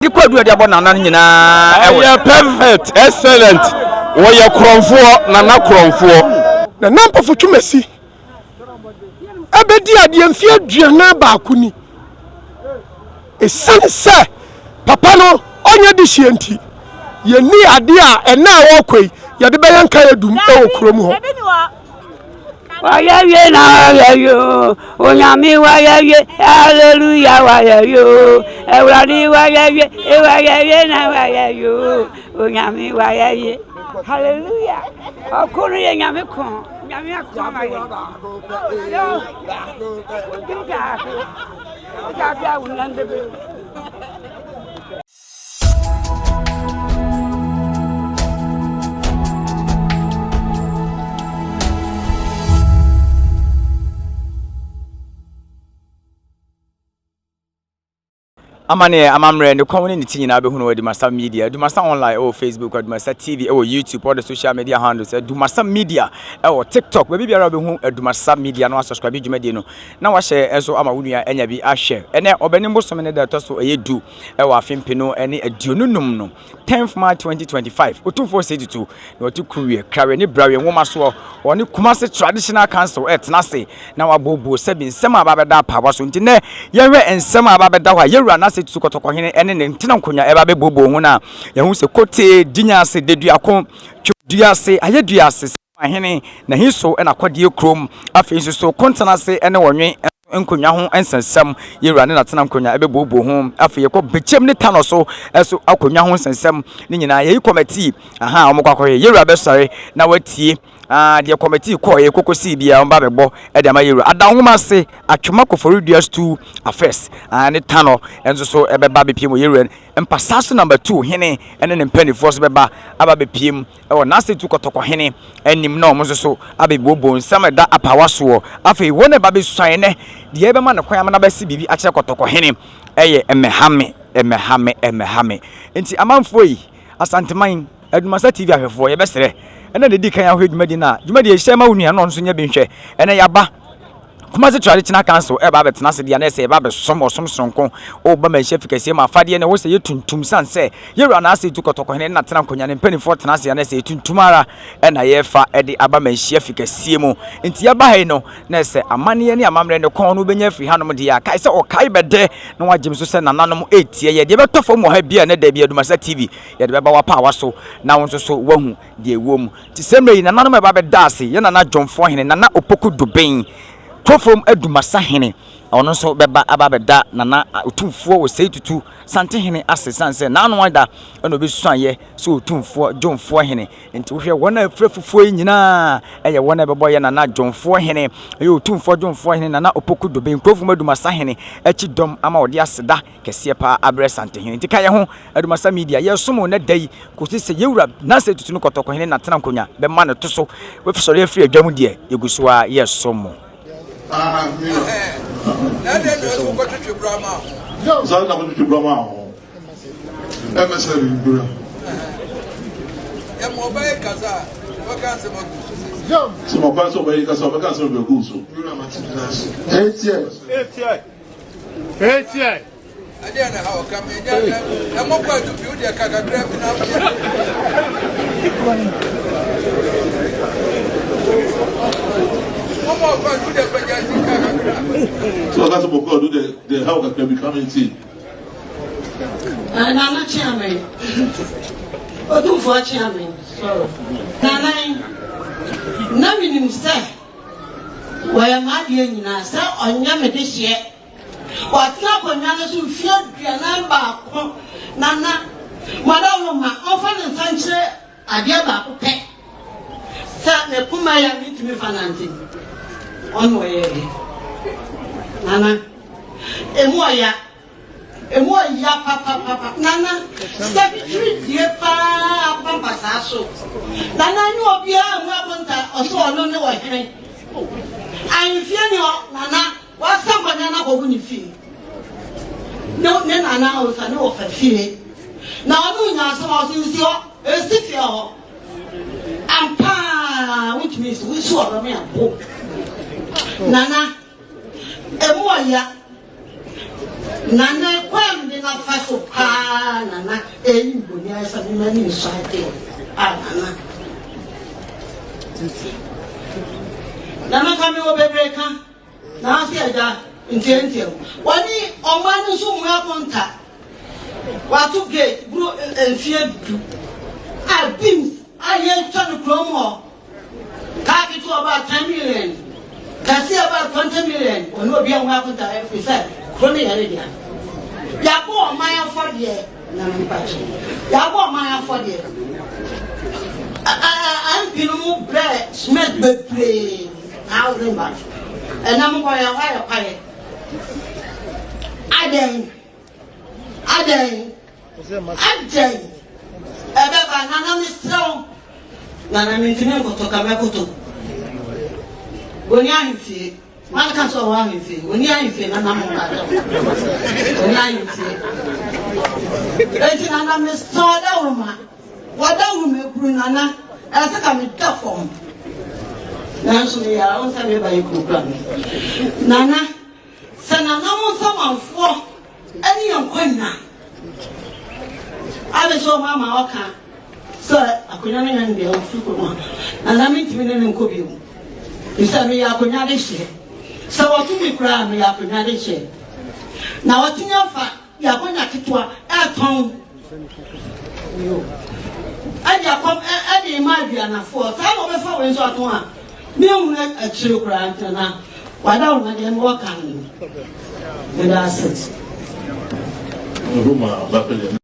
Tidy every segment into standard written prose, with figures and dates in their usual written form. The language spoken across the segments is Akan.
ni kwadu de abona nan nyina perfect excellent wo ye kronfo nana kronfo na nampofo twumasi abedi ade mfie aduana baako ni esane se papa no onya de hienti ye ni ade a ena wo kwei ye de beyanka yadum e okrom ho Wayaye na wayayo, onyami wayaye, hallelujah wayayo, ewradi wayaye, wayaye na wayayo, onyami wayaye, hallelujah. Akuri ye nyami kon, nyami akon wayaye. Yo, kinga unandebe. Amane amamre ne community nyina be hunu we ADUMASA media ADUMASA online Facebook ADUMASA TV YouTube all the social media handles ADUMASA media TikTok we biara be hu ADUMASA media no subscribe dwumade no na wa share enso ama wunua enya bi a share ene obenim bosom ne da to so eyedu afempe no ene aduonunum no 10th March 2025 Otumfour 82 na otu kuwie krawe ne brawe nwoma so one Kumasi traditional council etnase na wabobo sebi nsem ababeda pawa so ntine yewe ensem ababeda wa yewura na tu kotokohene ene ne ntina nkonya eba be bobo hu na ye hu se kote dinyase deduako twuduase ayeduase ahene na hiso ena kwade krom afi so kontanase ene wonwe nkonya ho ensensem yewura ne natena nkonya ebe bobo hu afi ye ko bechem ne tano so eso akonya ho ensensem ne nyina ye committee omokwakoye yewura be sare na watie the committee call ye kokosi bia omba bebo e de ma yewura adanwoma se atwoma koforudias 2 affairs ne tano enzo so ebeba bepiem yewura Mpasaasohene number 2 hene ene ne mpanifo so beba aba bepiem e wona se tu kotoko hene enim na omo so abebobo nsam da apawaso afi wona ba besuan ne de ebe ma ne kwan na ba si bibi a kire kotoko hene eye emehame enti amanfo yi asanteman ADUMASA TV ahwefo ye besere ene de di kan ahwe dwumadi na dwumadi e hyema wonua no nso nya benhwe ene yaba Kumasi traditional council eba betena se dia na se eba be som sonko o ba ma chef kese ma fade ne wo se yetuntum sanse yewura na se tukotoko ne na tena nkonya ne mpanifo tena se na se yetuntum ara e na ye fa e de aba ma chef kese mu enti ya ba hai no na se amane ne amamre ne kon no benya firi hanom dia kai se o kai bede na wagem so se nananom etie ye de betofo mo ha bia ne da bia ADUMASA TV ye de beba wapa waso na wonso so wahu de ewom ti semre yi nananom eba be dase ye na Dwomfo hene na opoku duben from ADUMASA hene ono so beba ababeda nana Otumfour wo sei tutu sante hene asesanse na anu ada eno be suanye so Otumfour Dwomfo hene enti wo hwe wona afrefufuo nyina eye wona bebo ye nana Dwomfo hene eye Otumfour Dwomfo hene nana opoku do be from ADUMASA hene echi dom ama odi aseda kese pa abre sante hene enti ka ye ho ADUMASA media ye somo na dai ko se yewura na se tutu no kotoko hene na tena nkonya be ma ne to so we fisori afri adwam de yeguso a ye somo So that's what God do the how can become a team. Nana chairman. Otumfour chairman. Nana na minim say why ma die nyina say onya me de hye watna konya no so fie duana ba ko nana madalo ma ofa ne sanche ade ba ko pe sa ne kuma ya mitimi fanante ono ye nana emu aya papa nana secretary die pa Mpasaasohene nana ni obi a mu abonta oso ono ne wo hene anfie ni ho nana wa sampanya na ko buni fi no ne nana o sa ne o fa fi na onu nya so o si ho esifie ho ampa which means we saw me abo nana emu aya Nana kwam de na faso pa nana bunya sa ni mani swate nana nana kami obebreka na asi aja ntente wani omani so mu aponta watu gate bro enfie du abim aye twan kromo ka ki to about 10 million ka see about 20 million ono obi an aponta every say kroni yare dia ya bo man for there na mpachi ya bo man for there I'm pinu bread smith bebre housing back and I'm going to wire quiet Aden Ebeba nana mi strong nana mi ntimi kotoka mekoto Oni ahifie man kan so wa ahifie oni ahifie nana mo ba oni ahifie enti nana mi strong da uruma wada uruma ekuru nana asa ka mi da form nanso ya on sa me ba ekuru plan nana sana na mo so manfo ani yankwana Abe so mama oka so akonya na nyan de ofuko mo na mi timi ne nkobi mu isa mi akonya de hye so watu mi kura mi akonya de hye na watinya fa ya akonya kitwa eton yo aja kom ade ma bia na fo ta mo be fa we so aton a mi hu na achire kura antana wada wo de mo oka ni that's it Ruma Bapele.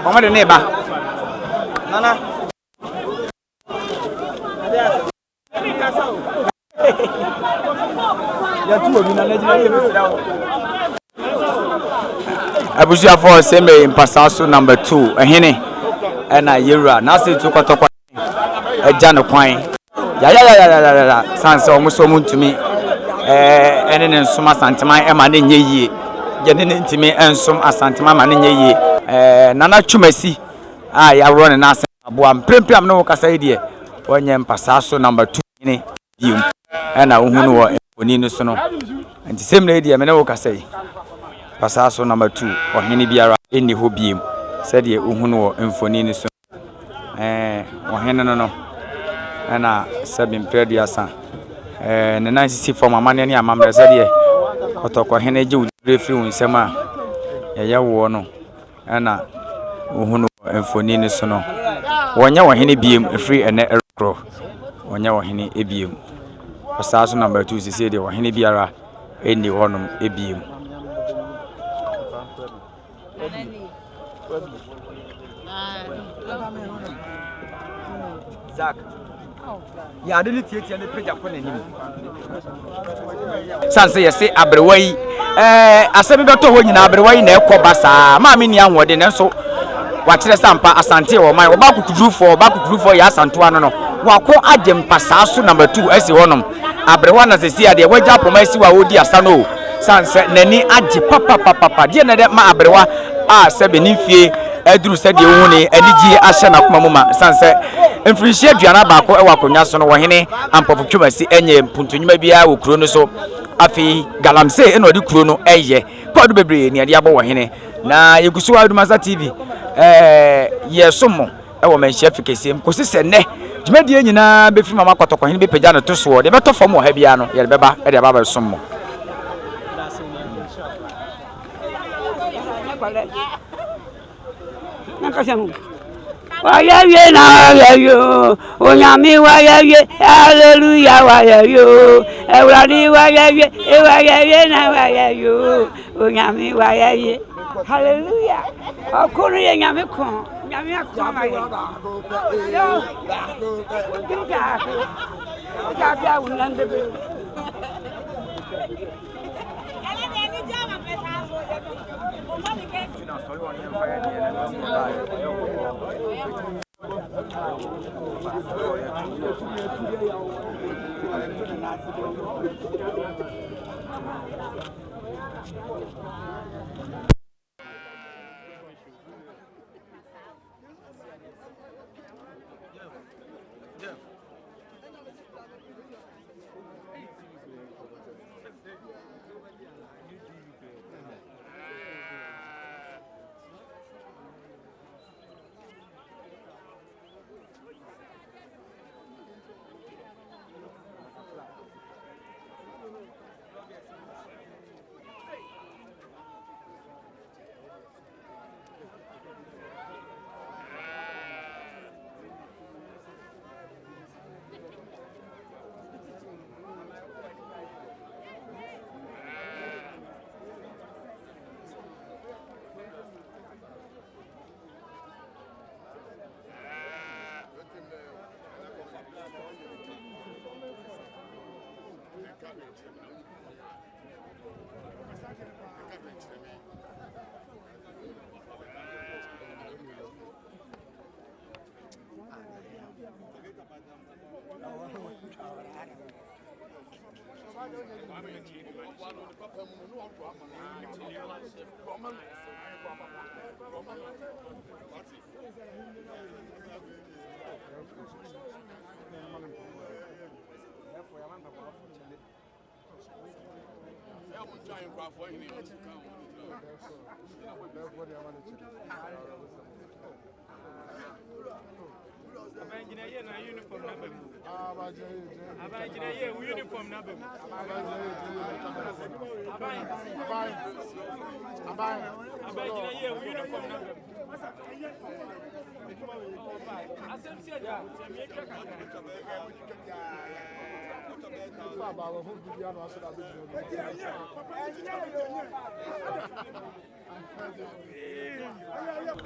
Mama de neba. Nana. Ya tu obi na Nigeria ye be dawo. Abusia for sembe Mpasaasohene number 2 ehene na yewura na se tu kotokwa eja no kwan. Ya sanse omuso muntumi ene ne nsoma santeman e ma ne nyeyie. Je ne ntimi ensom asanteman ma ne nyeyie. Nana Chumasi ya run na ase abo amprempram no kasa yedie onye Mpasaasohene number 2 ni bium na ohunu wo oni no so no nti semna yedie me ne wo kasa yi Mpasaasohene number 2 ohene biara eni ho bium said ohunu wo mfoni ni so ohene no na sabim preduasa ne na sisi form amane ne amamre said kotoko hene je udrefi unsema ya wo no na ohunu mfoni ni so no wonya ohene bium free ene erkro wonya ohene ebium Mpasaasohene number 2 sisi de ohene biara eni honum ebium Zach ya de ni tietia ne pagya ko nanim sanse yesi abrewai asemi beto ho nyina abrewai na ekoba saa ma me ni ahode ne nso wakyere sampa asante wo man oba kukudrufo ya asanto ano no wako agye Mpasaaso number 2 asi honom abrewa na sesi ade wagya poma si wa odi asano sanse nani agye papa de na de ma abrewa a sebe ni fie aduru sɛ de wo ne anigye ahyɛ na koma mu ma sanse mfirihye aduana baako ɛwɔ akonya so no wɔhene ampɔfotwemasi enye mpuntonyuma bia wɔ kuro no so afi galamse eno de kuro no ɛyɛ kwadu bebre ne ade abɔ wɔhene na yeguso ADUMASA TV yesomo ɛwɔ Manhyia fikesem kosi sɛ ne dwumadie nyina be firi mama kɔtɔkɔ hene be pagya no to so de beto fam wɔ ha bia no yɛ beba ɛde aba somo Wayaye na wayayo, onyami wayaye, hallelujah wayayo, ewrani wayaye na wayayo, onyami wayaye, hallelujah. Okunu ye nyami kon, nyami akoma ye. Yo, kinka unande be.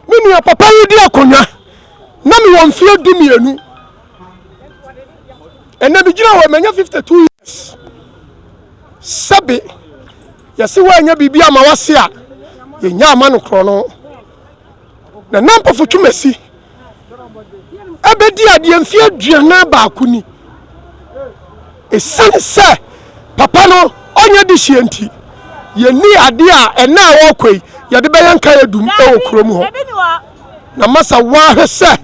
Mimi ya papa yidi akonya na mi won fie dumienu ena bi gina wa manya 52 years sabe yesi wa anya bibia ma wase a yenya ama no kro no na Mpasaasohene abedi ade mfie aduana baako ni esane se papa no onya de hyienti yeni ade a ena wo kwei yade beyanka adum e okrom ho na masa wa hese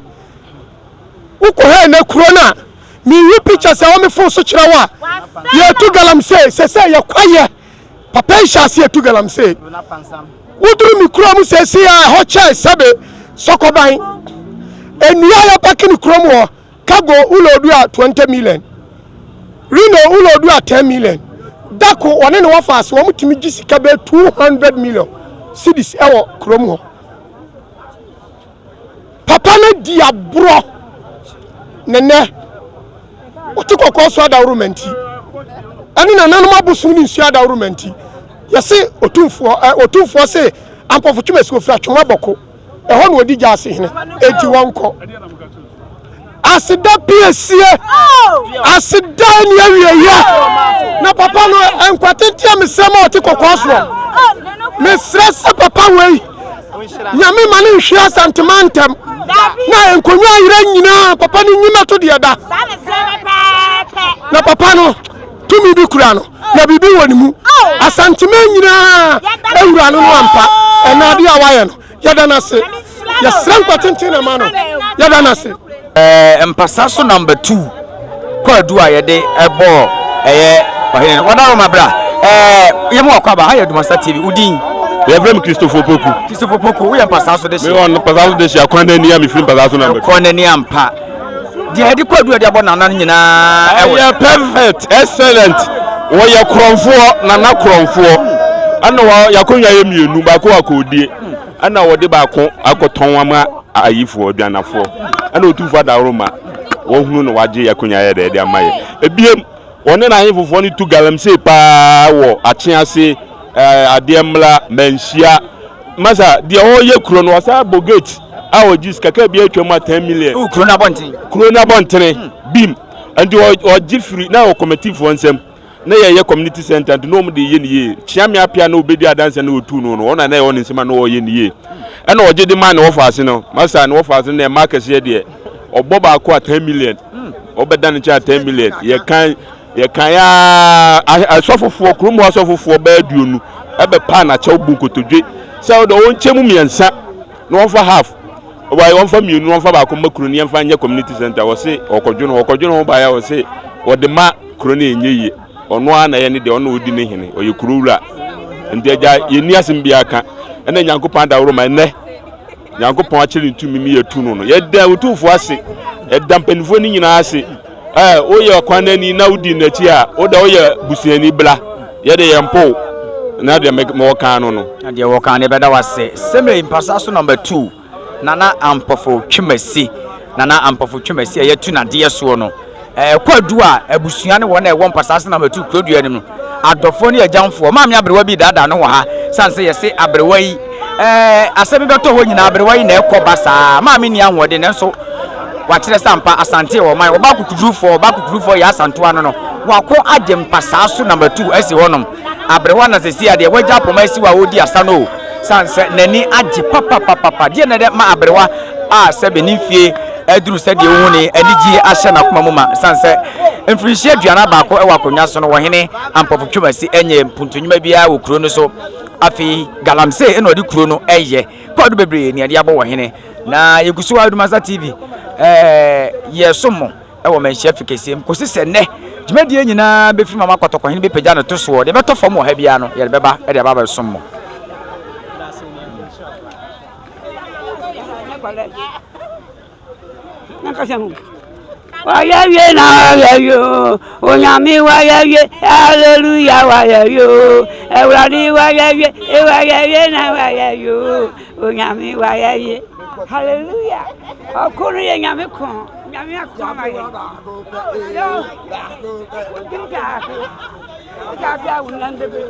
ukohe na kuro na mi wi pictures a wo me fo so kire wa ye tu galamse sese ye kwaye papa ishase ye tu galamse uduru mi kuro mu sese a ho che sebe sokoban enua ya pakini kuro mu ho kago ulodu a 20 million rino ulodu a 10 million dako one ne wafas wo mutimi gisika be 200 million cedis ewo kuro mu ho papa na dia bro nene otikoko so adawrumenti ani na nanu mabusu ni nsu adawrumenti yesi Otumfour se Mpasaasohene ko fra twoma boko ho na odi jase hene enti wonko asida piesie asida ni awieye na papa no enkwatenti mesema oti kokosro me stress papa wei nyame mane hwia sentimentam na enkonwa yira nyina papa ni nyima to de da na papa no tumi bi kura no na bibi woni mu asantime nyina ewura no ampa ena de awaye no yada na se yesran kwatenti na ma no yada na se Mpasaaso number 2 kwadu ayede ebo ohene wada mabra yemo akwaba ha ADUMASA TV udin Reverend Christopher Poku we Mpasaaso de me on Mpasaaso de shi akwana ni am film Mpasaaso number 2 akwana ni ampa de hedi kwadu de abo nana nyina ewe perfect excellent wo ye kromfo nana kromfo ana wa yakonya ye mienu ba ko akodie ana wo de ba ko akoton ama ayifo aduanafo ana Otumfour da Roma wo hunu no waje yakonya ye de amaye ebiem one na ayifo ni tu galamse pa wo achease ademla Manhyia masa de o ye kuro no wasa bogate awo jis kaka bi atwa ma 10 million kuro na bonten bim and o jifri na o committee for nsem na ye community center and no mo de ye niye chiame apia na obedi adanse na otu no no na ye on nsema na o ye niye na o je de man wo faase no masa na wo faase na market ye de obo ba ko 10 million obeda ne cha 10 million ye kan ya asofofo kromo asofofo ba aduonu ebe pa na cha obu kotodwe se o do won chemu miensa na wo fa half why won fa mienu won fa ba ko makuru ne fa nya community center wo se okodwono ba ya wo se wo de ma kuro ne enye ono ana ye ne de ono odi ne hene oye kurowura ndi aja ye ni asem bia ka ena Nyankopon da Roma ne Nyankopon a chiri ntumi mi yetu no ye da Otumfour ase ye da mpanifo ni nyina ase oye kwana ni na odi na chi a o da oye busuani bla ye de ye mpo na de me kan no na de wo kan ne beda wase semre Mpasaaso number 2 nana ampofo twemasi ye tu na de so no kwadu a abusuane wona e wo Mpasaaso number 2 kwadu anim no adofo ne ajanfo ma me abrewa bi dada no ha sanse ye se abrewa yi asabi beto ho nyina abrewa yi na ekoba saa ma me ni anwode ne so wakyere sampa asante wo man oba kukudrufo ya asanto ano no wako agye Mpasaaso number 2 asi wonom abrewa na sesi ade wagya poma asi wa odi asano sanse nani agye papa de na de ma abrewa a sebe ni fie aduru se de wo ne anigi ahye na koma muma sanse mfirihie aduana ba ko e wakonwa so no wo hene ampofo twemasi enye mpuntonyuma bia wo kuro no so afi galamse eno de kuro no eye kwadu bebre ni ade abo wo hene na yegusu ADUMASA TV yesomo e wo Manhyia fikesiem kosi se ne dwumadie nyina be fi mama kotoko hene be pagya no to so de beto fam wo ha bia no ye beba e de baba somo Wayaye na wayayo, onyami wayaye, hallelujah wayayo, ewradi wayaye na wayayo, onyami wayaye, hallelujah. Okunu ye nyami kon, nyami akon wayaye. Yo, kika unande be.